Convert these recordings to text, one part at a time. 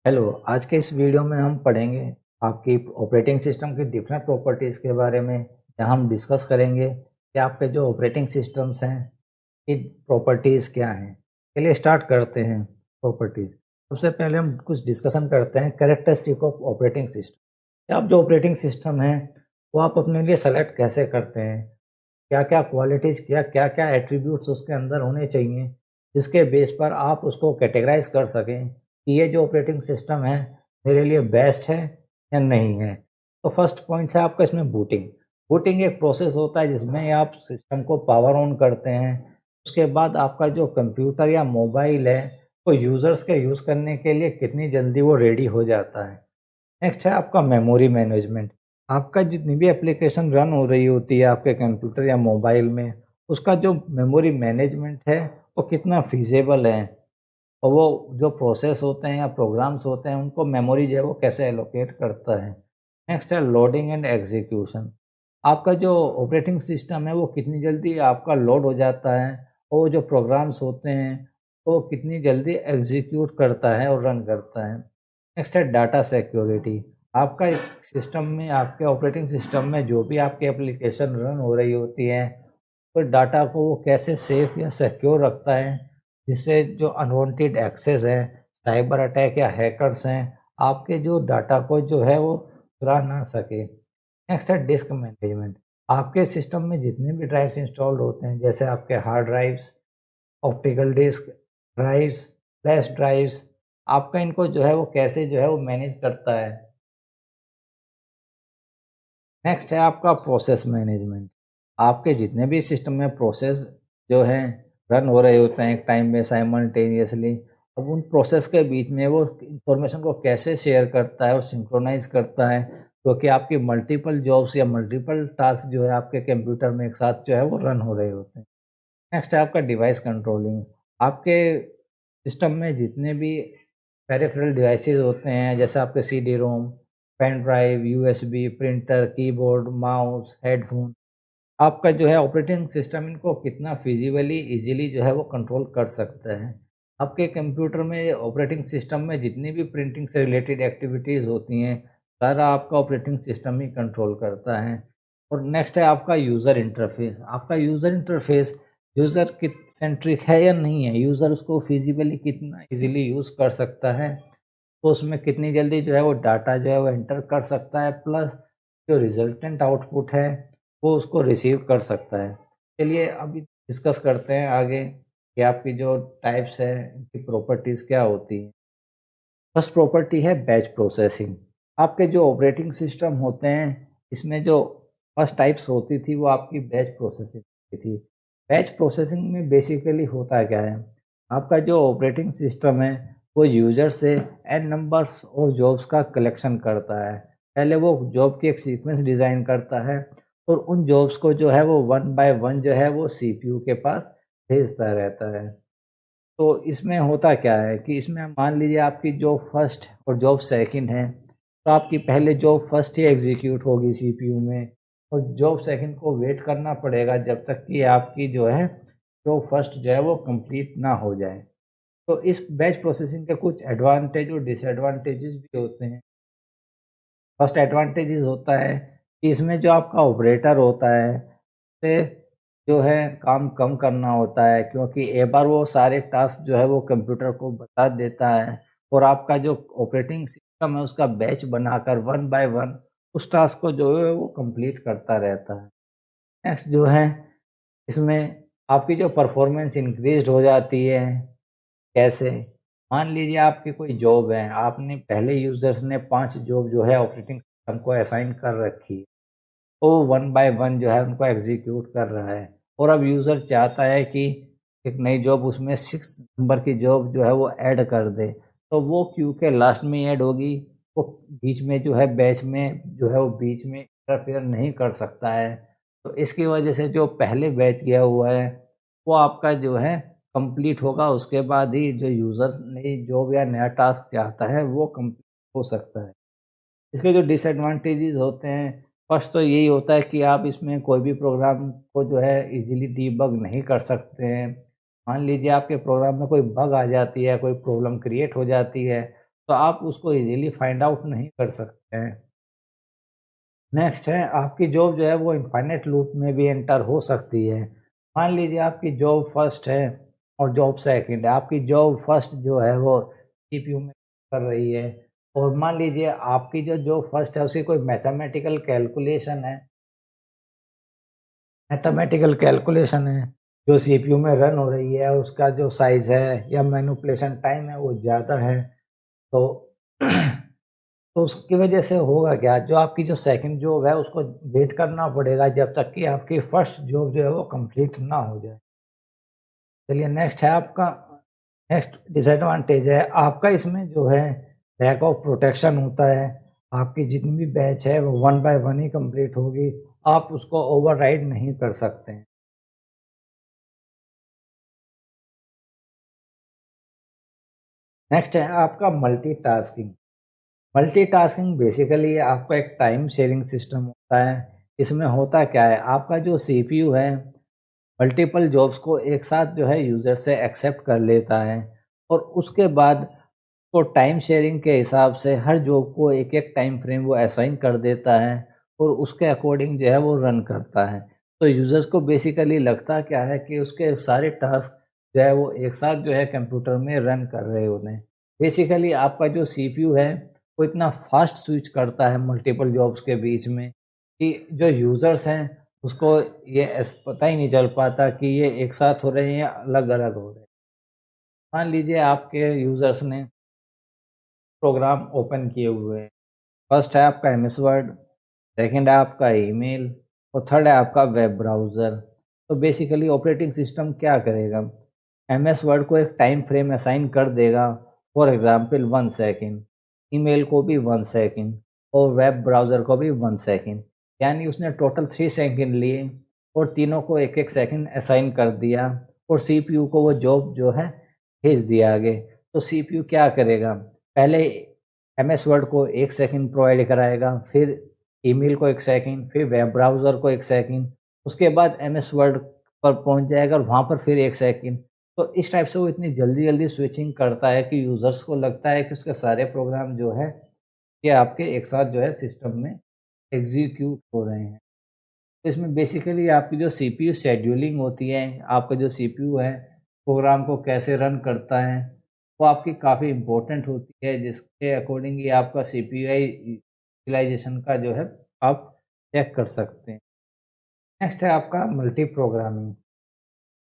Hello, आज के इस वीडियो में हम पढ़ेंगे आपकी ऑपरेटिंग सिस्टम की डिफरेंट प्रॉपर्टीज़ के बारे में। यहाँ हम डिस्कस करेंगे कि आपके जो ऑपरेटिंग सिस्टम्स हैं की प्रॉपर्टीज़ क्या हैं। चलिए स्टार्ट करते हैं प्रॉपर्टीज़। सबसे पहले हम कुछ डिस्कशन करते हैं कैरेक्टरिस्टिक ऑफ ऑपरेटिंग सिस्टम। आप जो ऑपरेटिंग सिस्टम है वो आप अपने लिए सेलेक्ट कैसे करते हैं, क्या क्या क्वालिटीज़, क्या क्या एट्रीब्यूट्स उसके अंदर होने चाहिए जिसके बेस पर आप उसको कैटेगराइज कर सकें कि ये जो ऑपरेटिंग सिस्टम है मेरे लिए बेस्ट है या नहीं है। तो फर्स्ट पॉइंट है आपका इसमें बूटिंग। बूटिंग एक प्रोसेस होता है जिसमें आप सिस्टम को पावर ऑन करते हैं। उसके बाद आपका जो कंप्यूटर या मोबाइल है वो यूज़र्स के यूज़ करने के लिए कितनी जल्दी वो रेडी हो जाता है। नेक्स्ट है आपका मेमोरी मैनेजमेंट। आपका जितनी भी एप्लीकेशन रन हो रही होती है आपके कंप्यूटर या मोबाइल में, उसका जो मेमोरी मैनेजमेंट है वो कितना फीज़ेबल है, और वो जो प्रोसेस होते हैं या प्रोग्राम्स होते हैं उनको मेमोरी जो है वो कैसे एलोकेट करता है। नेक्स्ट है लोडिंग एंड एग्जीक्यूशन। आपका जो ऑपरेटिंग सिस्टम है वो कितनी जल्दी आपका लोड हो जाता है, और वो जो प्रोग्राम्स होते हैं वो कितनी जल्दी एग्जीक्यूट करता है और रन करता है। नेक्स्ट है डाटा सिक्योरिटी। आपका एक सिस्टम में, आपके ऑपरेटिंग सिस्टम में जो भी आपकी एप्लीकेशन रन हो रही होती है तो डाटा को वो कैसे सेफ या सिक्योर रखता है जिससे जो अनवांटेड एक्सेस है, साइबर अटैक या हैकर्स हैं, आपके जो डाटा को जो है वो चुरा ना सके। नेक्स्ट है डिस्क मैनेजमेंट। आपके सिस्टम में जितने भी ड्राइव्स इंस्टॉल्ड होते हैं, जैसे आपके hard drives, optical disk drives, flash drives, आपका इनको जो है वो कैसे जो है वो मैनेज करता है। नेक्स्ट है आपका प्रोसेस मैनेजमेंट। आपके जितने भी सिस्टम में प्रोसेस जो हैं रन हो रहे होते हैं एक टाइम में साइमल्टेनियसली, अब उन प्रोसेस के बीच में वो इंफॉर्मेशन को कैसे शेयर करता है और सिंक्रोनाइज करता है, क्योंकि आपकी मल्टीपल जॉब्स या मल्टीपल टास्क जो है आपके कंप्यूटर में एक साथ जो है वो रन हो रहे होते हैं। नेक्स्ट है आपका डिवाइस कंट्रोलिंग। आपके सिस्टम में जितने भी पेरिफेरल डिवाइसेस होते हैं, जैसे आपके CD ROM, pen drive, USB, printer, keyboard, mouse, headphone, आपका जो है ऑपरेटिंग सिस्टम इनको कितना फिजिबली इजीली जो है वो कंट्रोल कर सकता है। आपके कंप्यूटर में ऑपरेटिंग सिस्टम में जितनी भी प्रिंटिंग से रिलेटेड एक्टिविटीज़ होती हैं, सारा आपका ऑपरेटिंग सिस्टम ही कंट्रोल करता है। और नेक्स्ट है आपका यूज़र इंटरफेस। आपका यूज़र इंटरफेस यूज़र कित सेंट्रिक है या नहीं है, यूज़र उसको फिजिबली कितना इजीली यूज़ कर सकता है, तो उसमें कितनी जल्दी जो है वो डाटा जो है वो एंटर कर सकता है, प्लस जो रिजल्टेंट आउटपुट है वो उसको रिसीव कर सकता है। चलिए अभी डिस्कस करते हैं आगे कि आपकी जो टाइप्स है इनकी प्रॉपर्टीज़ क्या होती हैं। फर्स्ट प्रॉपर्टी है बैच प्रोसेसिंग। आपके जो ऑपरेटिंग सिस्टम होते हैं इसमें जो फर्स्ट टाइप्स होती थी वो आपकी बैच प्रोसेसिंग की थी। बैच प्रोसेसिंग में बेसिकली होता क्या है, आपका जो ऑपरेटिंग सिस्टम है वो यूज़र से एन नंबर्स और जॉब्स का कलेक्शन करता है। पहले वो जॉब की एक सीक्वेंस डिज़ाइन करता है और उन जॉब्स को जो है वो वन बाय वन जो है वो सीपीयू के पास भेजता रहता है। तो इसमें होता क्या है कि इसमें मान लीजिए आपकी जॉब फर्स्ट और जॉब सेकंड है, तो आपकी पहले जॉब फर्स्ट ही एग्जीक्यूट होगी सीपीयू में, और जॉब सेकंड को वेट करना पड़ेगा जब तक कि आपकी जो है जॉब फर्स्ट जो है वो कंप्लीट ना हो जाए। तो इस बैच प्रोसेसिंग के कुछ एडवांटेज और डिसएडवांटेजेस भी होते हैं। फर्स्ट एडवांटेजेस होता है कि इसमें जो आपका ऑपरेटर होता है से जो है काम कम करना होता है, क्योंकि एक बार वो सारे टास्क जो है वो कंप्यूटर को बता देता है और आपका जो ऑपरेटिंग सिस्टम है उसका बैच बनाकर वन बाय वन उस टास्क को जो है वो कंप्लीट करता रहता है। नेक्स्ट जो है इसमें आपकी जो परफॉर्मेंस इंक्रीज हो जाती है। कैसे? मान लीजिए आपकी कोई जॉब है, आपने पहले यूज़र्स ने 5 जॉब जो है ऑपरेटिंग सिस्टम को असाइन कर रखी है। वो वन बाय वन जो है उनको एग्ज़ीक्यूट कर रहा है, और अब यूज़र चाहता है कि एक नई जॉब उसमें 6 नंबर की जॉब जो है वो ऐड कर दे, तो वो क्यू के लास्ट में ऐड होगी। वो बीच में जो है बैच में जो है वो बीच में इंटरफेयर नहीं कर सकता है। तो इसकी वजह से जो पहले बैच गया हुआ है वो आपका जो है कंप्लीट होगा, उसके बाद ही जो यूज़र नई जॉब या नया टास्क चाहता है वो कंप्लीट हो सकता है। इसके जो डिसएडवांटेजेस होते हैं, फर्स्ट तो यही होता है कि आप इसमें कोई भी प्रोग्राम को जो है इजीली डीबग नहीं कर सकते हैं। मान लीजिए आपके प्रोग्राम में कोई बग आ जाती है, कोई प्रॉब्लम क्रिएट हो जाती है, तो आप उसको इजीली फाइंड आउट नहीं कर सकते हैं। नेक्स्ट है आपकी जॉब जो है वो इनफाइनाइट लूप में भी एंटर हो सकती है। मान लीजिए आपकी जॉब फर्स्ट है और जॉब सेकंड है। आपकी जॉब फर्स्ट जो है वो सीपीयू में कर रही है, और मान लीजिए आपकी जो जॉब फर्स्ट है उसकी कोई मैथमेटिकल कैलकुलेशन है जो सीपीयू में रन हो रही है, उसका जो साइज है या मैनिपुलेशन टाइम है वो ज़्यादा है। तो तो उसकी वजह से होगा क्या, जो आपकी जो सेकंड जॉब है उसको वेट करना पड़ेगा जब तक कि आपकी फर्स्ट जॉब जो है वो कंप्लीट ना हो जाए। चलिए नेक्स्ट है आपका, नेक्स्ट डिसएडवांटेज है आपका, इसमें जो है लैक ऑफ प्रोटेक्शन होता है। आपकी जितनी भी बैच है वो one by one he complete होगी, आप उसको ओवरराइड नहीं कर सकते हैं। नेक्स्ट है आपका मल्टीटास्किंग। मल्टीटास्किंग बेसिकली आपका एक टाइम शेयरिंग सिस्टम होता है। इसमें होता क्या है, आपका जो सीपीयू है मल्टीपल जॉब्स को एक साथ जो है यूज़र से एक्सेप्ट कर लेता है, और उसके बाद तो टाइम शेयरिंग के हिसाब से हर जॉब को एक एक टाइम फ्रेम वो असाइन कर देता है, और उसके अकॉर्डिंग जो है वो रन करता है। तो यूज़र्स को बेसिकली लगता क्या है कि उसके सारे टास्क जो है वो एक साथ जो है कंप्यूटर में रन कर रहे होते हैं। बेसिकली आपका जो सीपीयू है वो इतना फास्ट स्विच करता है मल्टीपल जॉब्स के बीच में कि जो यूज़र्स हैं उसको ये पता ही नहीं चल पाता कि ये एक साथ हो रहे हैं या अलग-अलग हो रहे हैं। मान लीजिए आपके यूज़र्स ने प्रोग्राम ओपन किए हुए हैं। फर्स्ट है आपका एमएस वर्ड, सेकंड है आपका ईमेल, और थर्ड है आपका वेब ब्राउज़र। तो बेसिकली ऑपरेटिंग सिस्टम क्या करेगा, एमएस वर्ड को एक टाइम फ्रेम असाइन कर देगा, फॉर एग्ज़ाम्पल 1 सेकंड, ईमेल को भी 1 सेकंड, और वेब ब्राउज़र को भी 1 सेकंड। यानी उसने टोटल 3 सेकंड लिए और तीनों को 1-1 सेकंड असाइन कर दिया, और सीपीयू को वो जॉब जो है भेज दिया आगे। तो सीपीयू क्या करेगा, पहले एमएस वर्ड को 1 सेकंड प्रोवाइड कराएगा, फिर ईमेल को 1 सेकंड, फिर वेब ब्राउज़र को 1 सेकंड, उसके बाद एमएस वर्ड पर पहुँच जाएगा और वहाँ पर फिर 1 सेकंड। तो इस टाइप से वो इतनी जल्दी-जल्दी स्विचिंग करता है कि यूज़र्स को लगता है कि उसके सारे प्रोग्राम जो है, ये आपके एक साथ जो है सिस्टम में एग्ज़ीक्यूट हो रहे हैं। तो इसमें बेसिकली आपकी जो सीपीयू शेड्यूलिंग होती है, आपका जो सीपीयू है, प्रोग्राम को कैसे रन करता है, वो आपकी काफ़ी इम्पोर्टेंट होती है, जिसके अकॉर्डिंग ही आपका सीपीयूआई यूटिलाइज़ेशन का जो है आप चेक कर सकते हैं। नेक्स्ट है आपका multi programming.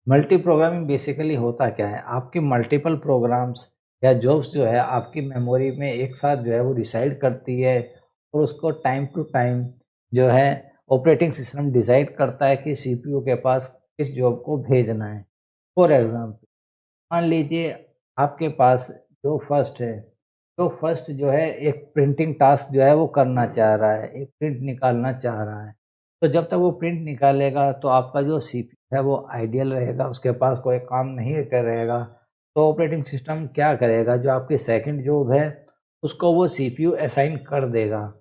Multi programming basically होता क्या है, आपके मल्टीपल प्रोग्राम्स या जॉब्स जो है आपकी मेमोरी में एक साथ जो है वो रिसाइड करती है, और उसको टाइम टू टाइम जो है ऑपरेटिंग सिस्टम डिसाइड करता है कि सीपीयू के पास किस जॉब को भेजना है। फॉर एग्जांपल मान लीजिए आपके पास जो फर्स्ट है, तो फर्स्ट जो है एक प्रिंटिंग टास्क जो है वो करना चाह रहा है, एक प्रिंट निकालना चाह रहा है। तो जब तक वो प्रिंट निकालेगा तो आपका जो सीपीयू है वो आइडियल रहेगा, उसके पास कोई काम नहीं कर रहेगा। तो ऑपरेटिंग सिस्टम क्या करेगा, जो आपकी सेकंड जॉब है उसको वो सीपीयू असाइन कर देगा।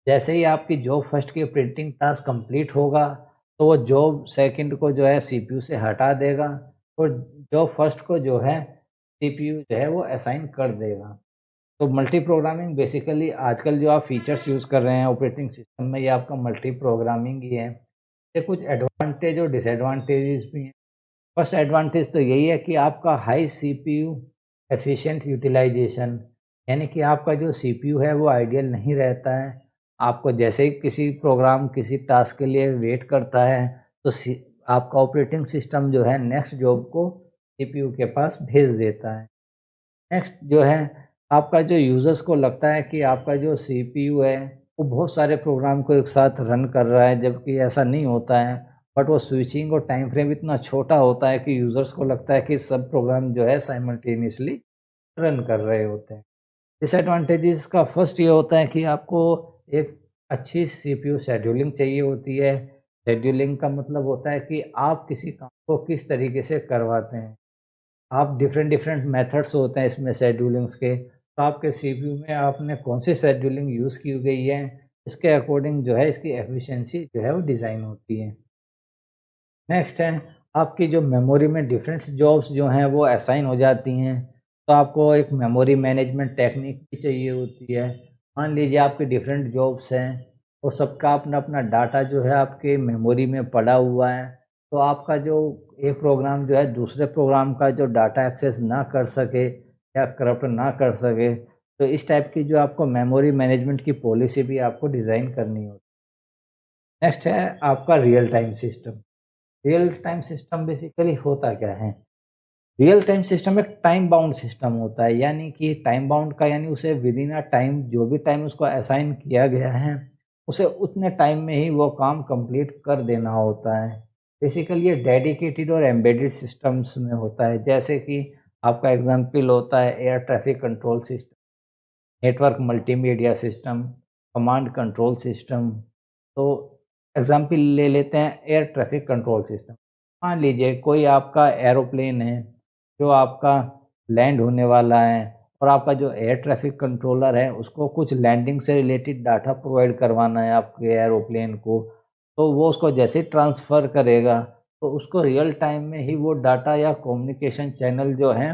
जैसे ही आपकी जॉब फर्स्ट की प्रिंटिंग टास्क कंप्लीट होगा, तो वो जॉब सेकंड को जो है सीपीयू से हटा देगा, और जॉब फर्स्ट को जो है सीपीयू जो है वो असाइन कर देगा। तो मल्टी प्रोग्रामिंग बेसिकली आजकल जो आप फीचर्स यूज़ कर रहे हैं ऑपरेटिंग सिस्टम में, ये आपका मल्टी प्रोग्रामिंग ही है। ये कुछ एडवांटेज और डिसएडवांटेजेस भी हैं। फर्स्ट एडवांटेज तो यही है कि आपका हाई सीपीयू एफिशिएंट यूटिलाइजेशन, यानी कि आपका जो सीपीयू है वो आइडियल नहीं रहता है। आपको जैसे ही किसी प्रोग्राम किसी टास्क के लिए वेट करता है, तो आपका ऑपरेटिंग सिस्टम जो है नेक्स्ट जॉब को सीपीयू के पास भेज देता है। नेक्स्ट जो है आपका जो यूज़र्स को लगता है कि आपका जो सीपीयू है वो बहुत सारे प्रोग्राम को एक साथ रन कर रहा है, जबकि ऐसा नहीं होता है। बट वो स्विचिंग और टाइम फ्रेम इतना छोटा होता है कि यूज़र्स को लगता है कि सब प्रोग्राम जो है साइमल्टेनियसली रन कर रहे होते हैं। डिसएडवांटेजेस का फर्स्ट ये होता है कि आपको एक अच्छी सीपीयू शेड्यूलिंग चाहिए होती है। शेड्यूलिंग का मतलब होता है कि आप किसी काम को किस तरीके से करवाते हैं। आप डिफरेंट डिफरेंट मेथड्स होते हैं इसमें शेड्यूलिंग्स के, तो आपके सीपीयू में आपने कौन सी शेड्यूलिंग यूज़ की गई है, इसके अकॉर्डिंग जो है इसकी एफिशिएंसी जो है वो डिज़ाइन होती है। नेक्स्ट है आपकी जो मेमोरी में डिफरेंट जॉब्स जो हैं वो असाइन हो जाती हैं। तो आपको एक मेमोरी मैनेजमेंट टेक्निक भी चाहिए होती है। मान लीजिए आपके डिफरेंट जॉब्स हैं और सबका अपना अपना डाटा जो है आपके मेमोरी में पड़ा हुआ है, तो आपका जो एक प्रोग्राम जो है दूसरे प्रोग्राम का जो डाटा एक्सेस ना कर सके या करप्ट ना कर सके, तो इस टाइप की जो आपको मेमोरी मैनेजमेंट की पॉलिसी भी आपको डिज़ाइन करनी होती है। नेक्स्ट है आपका real time system. Real time system basically होता क्या है? रियल टाइम सिस्टम एक टाइम बाउंड सिस्टम होता है, यानी कि टाइम बाउंड का यानी उसे विद इन अ टाइम जो भी टाइम उसको असाइन किया गया है, उसे उतने टाइम में ही वो काम कंप्लीट कर देना होता है। बेसिकली ये डेडिकेटेड और एम्बेडेड सिस्टम्स में होता है, जैसे कि आपका एग्जांपल होता है air traffic control system, network multimedia system, command control system. तो एग्जांपल ले लेते हैं एयर ट्रैफिक कंट्रोल सिस्टम। मान लीजिए कोई आपका एरोप्लेन है जो आपका लैंड होने वाला है और आपका जो एयर ट्रैफिक कंट्रोलर है उसको कुछ लैंडिंग से रिलेटेड डाटा प्रोवाइड करवाना है आपके एरोप्लेन को, तो वो उसको जैसे ट्रांसफ़र करेगा तो उसको रियल टाइम में ही वो डाटा या कम्युनिकेशन चैनल जो हैं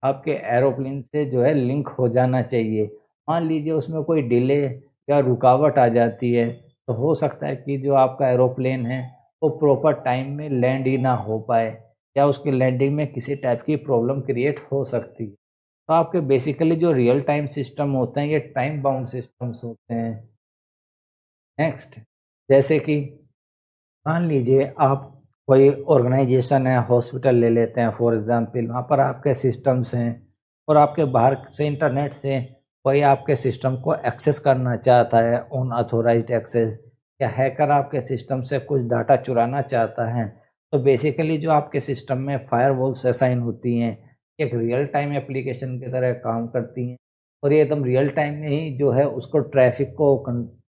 आपके एरोप्लेन से जो है लिंक हो जाना चाहिए। मान लीजिए उसमें कोई डिले या रुकावट आ जाती है, तो हो सकता है कि जो आपका एरोप्लेन है वो प्रॉपर टाइम में लैंड ही ना हो पाए या उसकी लैंडिंग में किसी टाइप की प्रॉब्लम क्रिएट हो सकती है। तो आपके बेसिकली जो रियल टाइम सिस्टम होते हैं ये टाइम बाउंड सिस्टम्स होते हैं। नेक्स्ट, जैसे कि मान लीजिए आप कोई ऑर्गेनाइजेशन है, हॉस्पिटल ले लेते हैं फॉर एग्जांपल, वहाँ पर आपके सिस्टम्स हैं और आपके बाहर से इंटरनेट से कोई आपके सिस्टम को एक्सेस करना चाहता है अनऑथोराइज्ड एक्सेस, या हैकर आपके सिस्टम से कुछ डाटा चुराना चाहता है, तो बेसिकली जो आपके सिस्टम में फायरवॉल्स असाइन होती हैं एक रियल टाइम एप्लीकेशन की तरह काम करती हैं और ये एकदम रियल टाइम में ही जो है उसको ट्रैफिक को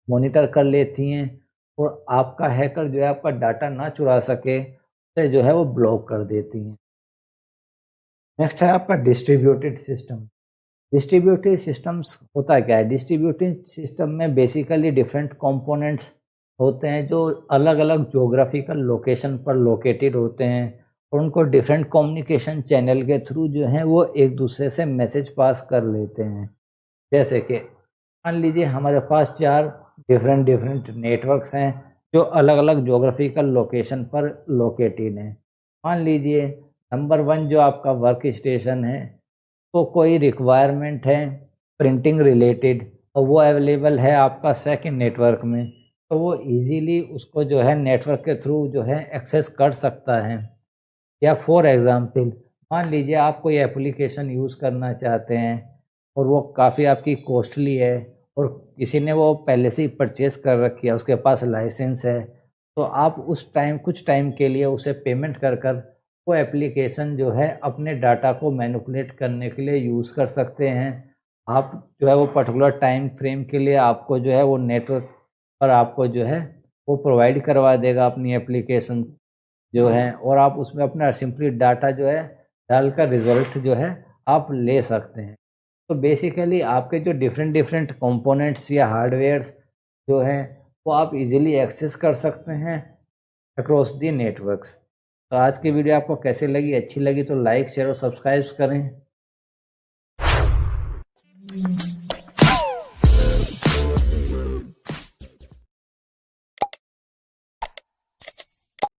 मॉनिटर कर लेती हैं और आपका हैकर जो है आपका डाटा ना चुरा सके उसे जो है वो ब्लॉक कर देती हैं। नेक्स्ट है आपका डिस्ट्रीब्यूटेड सिस्टम। डिस्ट्रीब्यूटेड सिस्टम्स होता क्या है? डिस्ट्रीब्यूटेड सिस्टम में बेसिकली डिफरेंट कंपोनेंट्स होते हैं जो अलग अलग ज्योग्राफिकल लोकेशन पर लोकेटेड होते हैं और उनको डिफरेंट कम्युनिकेशन चैनल के थ्रू जो है वो एक दूसरे से मैसेज पास कर लेते हैं। जैसे कि मान लीजिए हमारे पास 4 डिफरेंट डिफरेंट नेटवर्क्स हैं जो अलग अलग ज्योग्राफिकल लोकेशन पर लोकेटेड हैं। मान लीजिए नंबर 1 जो आपका वर्क स्टेशन है, तो कोई रिक्वायरमेंट है प्रिंटिंग रिलेटेड और वो अवेलेबल है आपका सेकंड नेटवर्क में, तो वो इजीली उसको जो है नेटवर्क के थ्रू जो है एक्सेस कर सकता है। या फॉर एग्ज़ाम्पल मान लीजिए आप कोई एप्लीकेशन यूज़ करना चाहते हैं और वो काफ़ी आपकी कॉस्टली है और किसी ने वो पहले से ही परचेज़ कर रखी है, उसके पास लाइसेंस है, तो आप उस टाइम कुछ टाइम के लिए उसे पेमेंट कर कर वो एप्लीकेशन जो है अपने डाटा को मैनिपुलेट करने के लिए यूज़ कर सकते हैं। आप जो है वो पर्टिकुलर टाइम फ्रेम के लिए आपको जो है वो नेटवर्क पर आपको जो है वो प्रोवाइड करवा देगा अपनी एप्लीकेशन जो है, और आप उसमें अपना सिंपली डाटा जो है डालकर रिज़ल्ट जो है आप ले सकते हैं। तो बेसिकली आपके जो डिफरेंट डिफरेंट कंपोनेंट्स या हार्डवेयर्स जो हैं वो आप इजीली एक्सेस कर सकते हैं अक्रॉस दी नेटवर्क्स। तो आज की वीडियो आपको कैसे लगी? अच्छी लगी तो लाइक शेयर और सब्सक्राइब करें।